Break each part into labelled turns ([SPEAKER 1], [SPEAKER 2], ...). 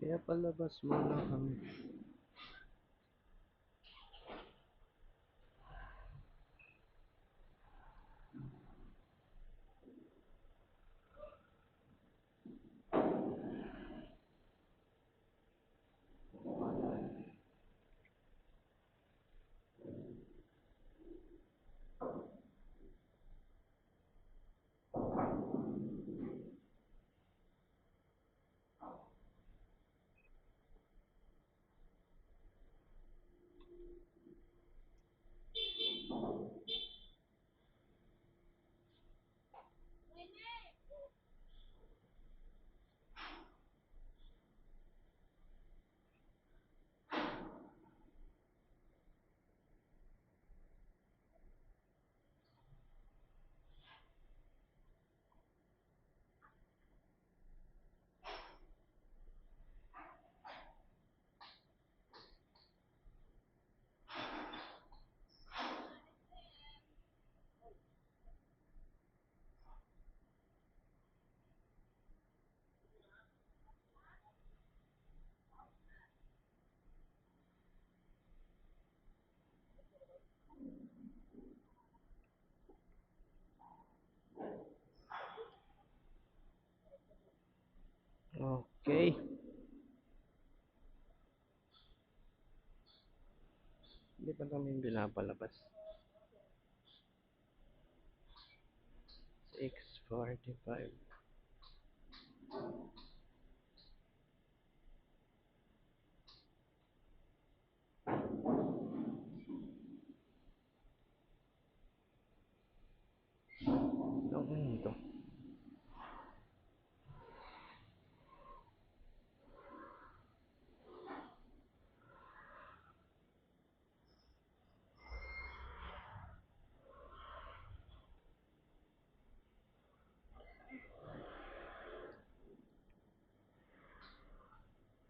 [SPEAKER 1] Kaya palabas muna kami. Okay. Hindi pa namin pinapalabas. 6:45. Ano ito?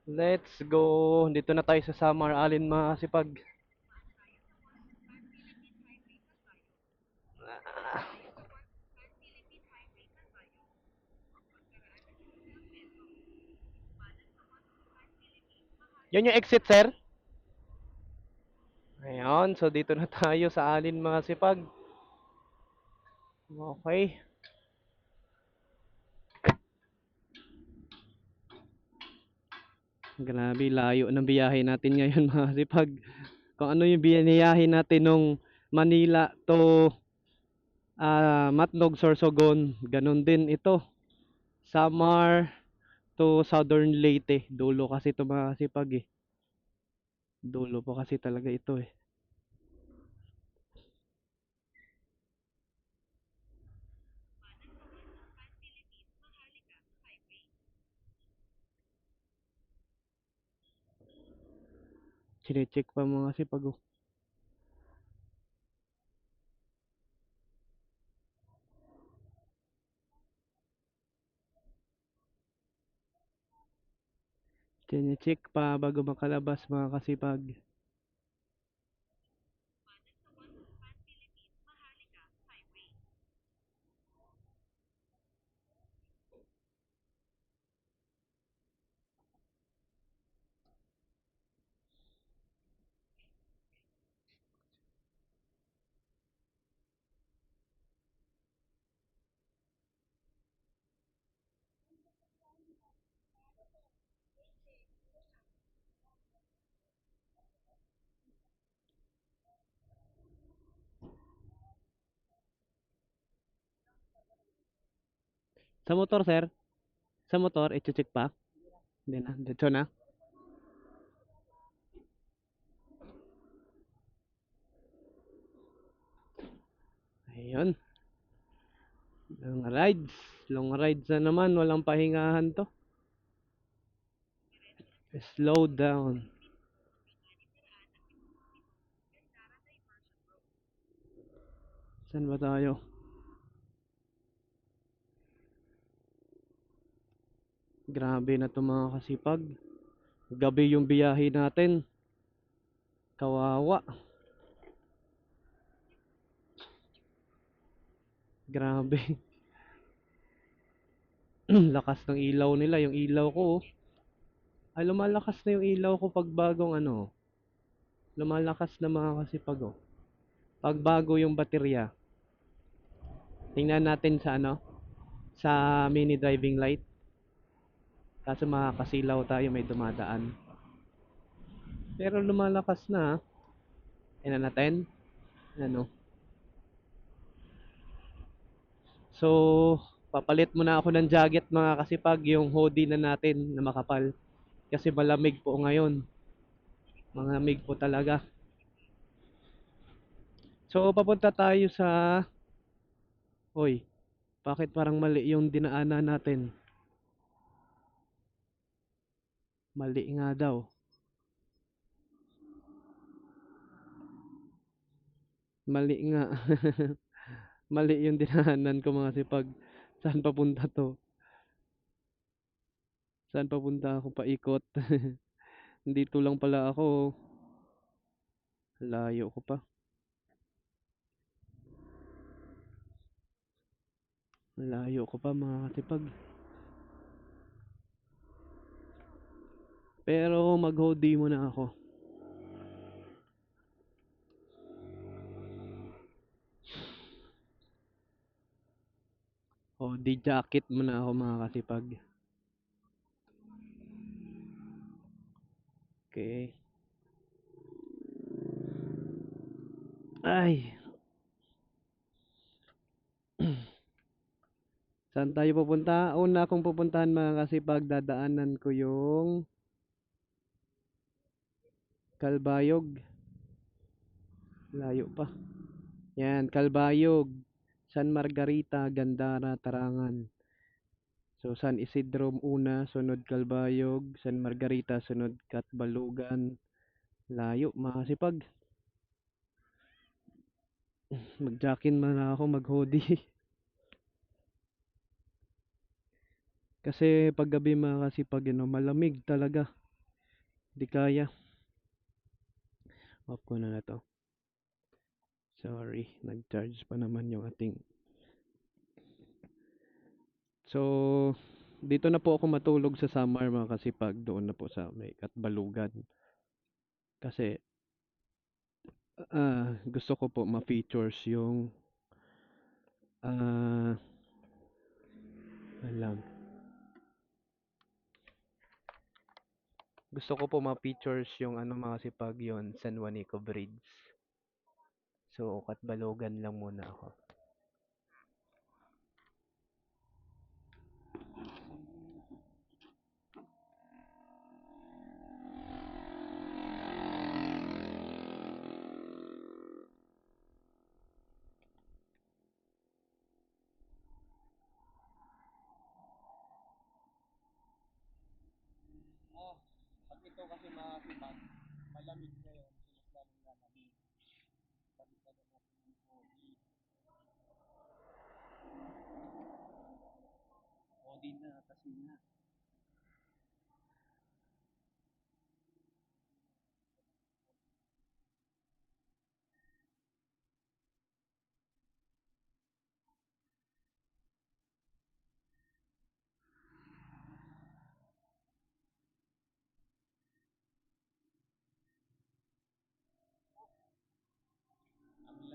[SPEAKER 1] Let's go. Dito na tayo sa Samar Alin Masipag. Yan yung exit, sir. Ayan, so dito na tayo sa Alin Masipag. Okay. Grabe, layo ng biyahe natin ngayon mga sipag. Kung ano yung biyahe natin nung Manila to Matnog, Sorsogon, ganun din ito. Samar to Southern Leyte. Dulo kasi ito mga sipag eh. Dulo po kasi talaga ito eh. Chinecheck pa mga sipag oh. Chinecheck pa bago makalabas mga kasipag. Sa motor sir? Sa motor, i-check pa? Hindi na, dito na. Ayun. Long rides. Long rides na naman. Walang pahingahan to. Slow down. Saan ba tayo? Grabe na to mga kasipag. Gabi yung biyahe natin. Kawawa. Grabe. Lakas ng ilaw nila. Yung ilaw ko, oh. Ay, lumalakas na yung ilaw ko pag bagong ano. Lumalakas na mga kasipag, oh. Pag bago yung baterya. Tingnan natin sa ano. Sa mini driving light. Kaso makakasilaw tayo, may dumadaan. Pero lumalakas na, ah. Tingnan natin. Ano. So, papalit muna ako ng jacket mga kasipag. Yung hoodie na natin na makapal. Kasi malamig po ngayon. Malamig po talaga. So, papunta tayo sa... Hoy, bakit parang mali yung dinaanan natin? Mali nga daw. Mali nga. Mali yung dinaanan ko mga sipag. Saan papunta to? Saan papunta ako paikot? Dito lang pala ako. Layo ko pa. Layo ko pa mga kasipag. Pero mag-hoodie muna ako. Hoodie jacket muna ako mga kasipag. Okay. Ay, saan tayo pupunta? Una akong pupuntahan mga kasipag. Dadaanan ko yung Kalbayog. Layo pa. Yan, Kalbayog. San Margarita, Gandara, Tarangan. So, San Isidro una, sunod Kalbayog. San Margarita, sunod Katbalugan. Layo, makasipag. Mag-jackin man ako, mag-hoodie. Kasi pag gabi makasipag, malamig talaga. Di kaya. Off ko na to. Sorry, nag-charge pa naman yung ating. So, dito na po ako matulog sa summer mga kasipag. Doon na po sa may Katbalugan. Kasi, gusto ko po ma-features yung, ah, alam. Gusto ko po ma-features yung ano mga kasipag yon San Juanico Bridge. So, Katbalogan lang muna ako. Pag ito kasi mga kasipag, malamig ngayon, mas lalong lalamig. Balikan na natin yung hoodie. Hoodie na kasi nga.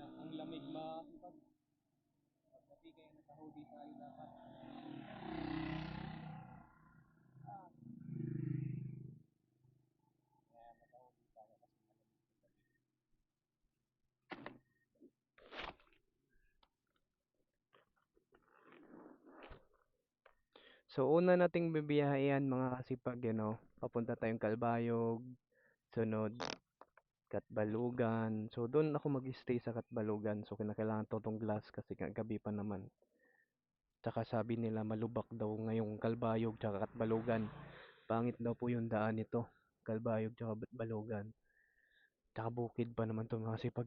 [SPEAKER 1] Ang lamig mga kasipag. Pagkabi kaya naka-hoodie tayo dapat. Kaya naka-hoodie tayo kasi malamig sa gabi. So, una nating bibiyahean mga kasipag, papunta tayong Kalbayog, sunod Katbalugan. So, doon ako mag-stay sa Katbalugan. So, kinakailangan to tong glass kasi gabi pa naman. Tsaka sabi nila malubak daw ngayong Kalbayog tsaka Katbalugan. Pangit daw po yung daan nito. Kalbayog tsaka Balugan. Tsaka bukid pa naman to mga kasipag.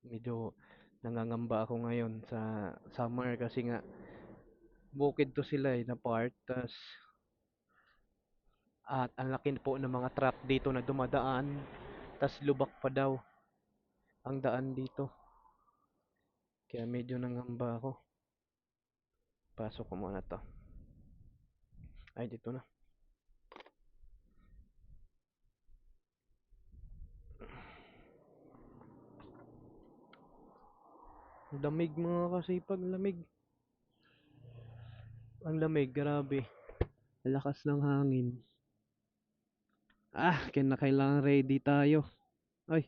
[SPEAKER 1] Medyo Nangangamba ako ngayon sa summer kasi nga bukid to sila na part. At ang laki po ng mga truck dito na dumadaan. Tas lubak pa daw ang daan dito. Kaya medyo nangamba ako. Pasok ko muna to. Ay, dito na. Lamig mga kasipag, lamig. Ang lamig, grabe. Lakas ng hangin. Kailangan ready tayo. Ay,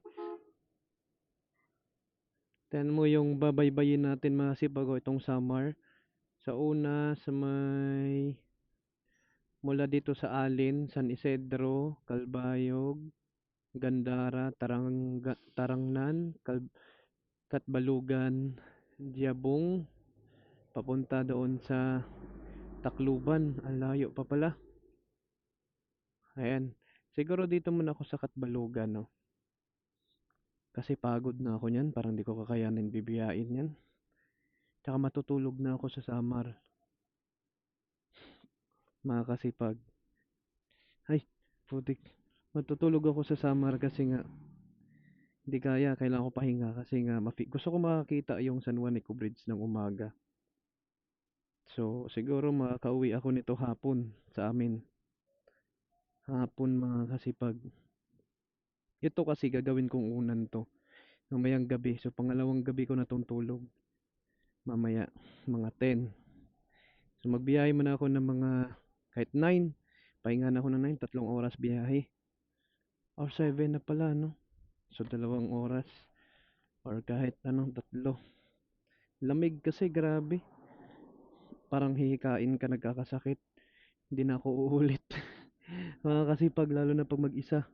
[SPEAKER 1] tingnan mo yung babaybayin natin mga kasipag itong summer. Sa una, sa may mula dito sa Alin, San Isidro, Calbayog, Gandara, Tarangnan, Katbalugan, Diabong, papunta doon sa Tacloban. Ang layo pa pala. Ayan. Siguro dito muna ako sa Katbalugan, no? Kasi pagod na ako niyan. Parang di ko kakayanin bibiyain yan. Tsaka matutulog na ako sa Samar. Mga kasipag. Ay, putik. Matutulog ako sa Samar kasi nga hindi kaya. Kailangan ko pahinga kasi nga gusto ko makakita yung San Juanico Bridge ng umaga. So, siguro makakauwi ako nito hapon sa amin. Hapon mga kasipag. Ito kasi gagawin kong unan to. Mamayang gabi. So, pangalawang gabi ko na tulog. Mamaya, mga 10. So, magbiyahe muna ako ng mga kahit 9. Pahinga na ako ng 9. 3 oras biyahe. Or 7 na pala, no? So, 2 oras. Or kahit anong 3. Lamig kasi, grabe. Parang hihikain ka, nagkakasakit. Hindi na ako uulit. Mga kasipag, lalo na pag mag-isa.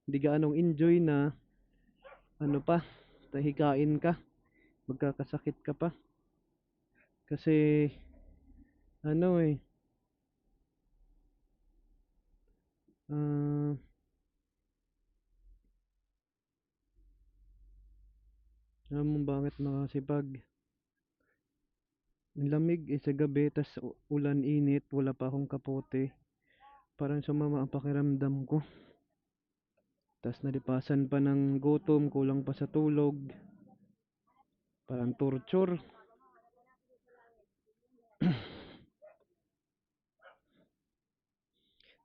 [SPEAKER 1] Hindi gaanong enjoy na, ano pa, hikain ka. Magkakasakit ka pa. Kasi, ano ah, alam mo bakit mga kasipag? Ang lamig sa gabi, tas ulan init, wala pa akong kapote. Parang sumama ang pakiramdam ko. Tas nalipasan pa ng gutom, kulang pa sa tulog. Parang torture.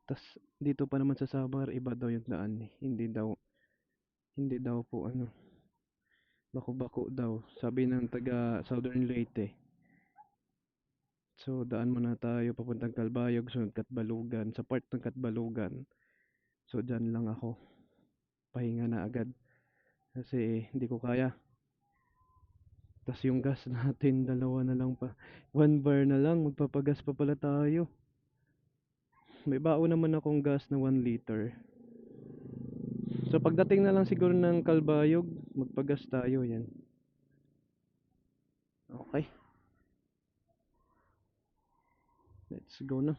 [SPEAKER 1] Tas dito pa naman sa Samar, iba daw yung daan eh. Hindi daw po ano, bako-bako daw. Sabi ng taga Southern Leyte. So daan muna tayo papuntang Calbayog, sunod Katbalugan. Sa part ng Katbalugan, so dyan lang ako. Pahinga na agad. Kasi hindi ko kaya. Tas yung gas natin, dalawa na lang pa. 1 bar na lang, magpapagas pa pala tayo. May baon naman akong gas na 1 liter. So pagdating na lang siguro ng Calbayog, magpagas tayo yan. Okay, let's go na.